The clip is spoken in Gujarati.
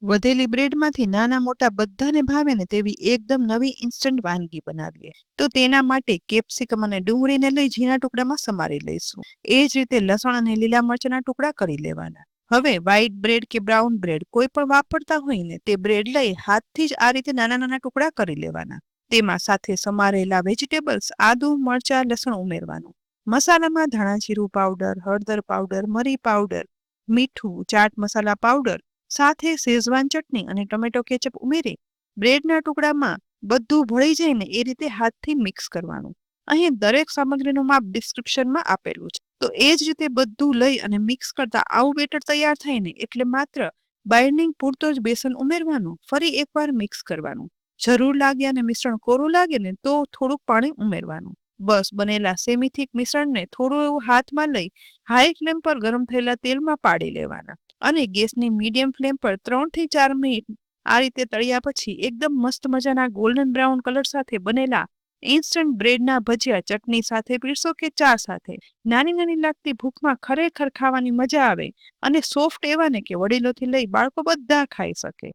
વધેલી બ્રેડમાંથી નાના મોટા બધાને ભાવે ને તેવી એકદમ નવી ઇન્સ્ટન્ટ વાનગી બનાવીએ. તો તેના માટે કેપ્સિકમ અને ડુંગળીને લઈ ઝીણા ટુકડામાં સમારી લઈશું. એ જ રીતે લસણ અને લીલા મરચાના ટુકડા કરી લેવાના. હવે વ્હાઈટ બ્રેડ કે બ્રાઉન બ્રેડ કોઈ પણ વાપરતા હોય ને તે બ્રેડ લઈ હાથથી જ આ રીતે નાના નાના ટુકડા કરી લેવાના. તેમાં સાથે સમારેલા વેજીટેબલ્સ આદુ, મરચા, લસણ ઉમેરવાનું. મસાલામાં ધાણા જીરું પાવડર, હળદર પાવડર, મરી પાવડર, મીઠું, ચાટ મસાલા પાવડર સાથે શેઝવાન ચટણી અને ટમેટો કેચઅપ ઉમેરી બ્રેડના ટુકડામાં બધું ભળી જાય ને એ રીતે હાથથી મિક્સ કરવાનું. અહીં દરેક સામગ્રીનું માપ ડિસ્ક્રિપ્શનમાં આપેલું છે. તો એ જ રીતે બધું લઈ અને મિક્સ કરતા આવું બેટર તૈયાર થાય ને એટલે માત્ર બાઇન્ડિંગ પૂરતો જ બેસન ઉમેરવાનું. ફરી એકવાર મિક્સ કરવાનું. જરૂર લાગે અને મિશ્રણ કોરું લાગે ને તો થોડુંક પાણી ઉમેરવાનું. બસ બનેલા સેમી થીક મિશ્રણને થોડું એવું હાથમાં લઈ હાઈ ફ્લેમ પર ગરમ થયેલા તેલમાં પાડી લેવાના અને ગેસની મીડિયમ ફ્લેમ પર 3 થી 4 મિનિટ આ રીતે તળ્યા પછી એકદમ મસ્ત મજાના ગોલ્ડન બ્રાઉન કલર સાથે બનેલા ઇન્સ્ટન્ટ બ્રેડના ભજીયા ચટણી સાથે પીરસો કે ચા સાથે. નાની નાની લાગતી ભૂખમાં ખરેખર ખાવાની મજા આવે અને સોફ્ટ એવા ને કે વડીલોથી લઈ બાળકો બધા ખાઈ શકે.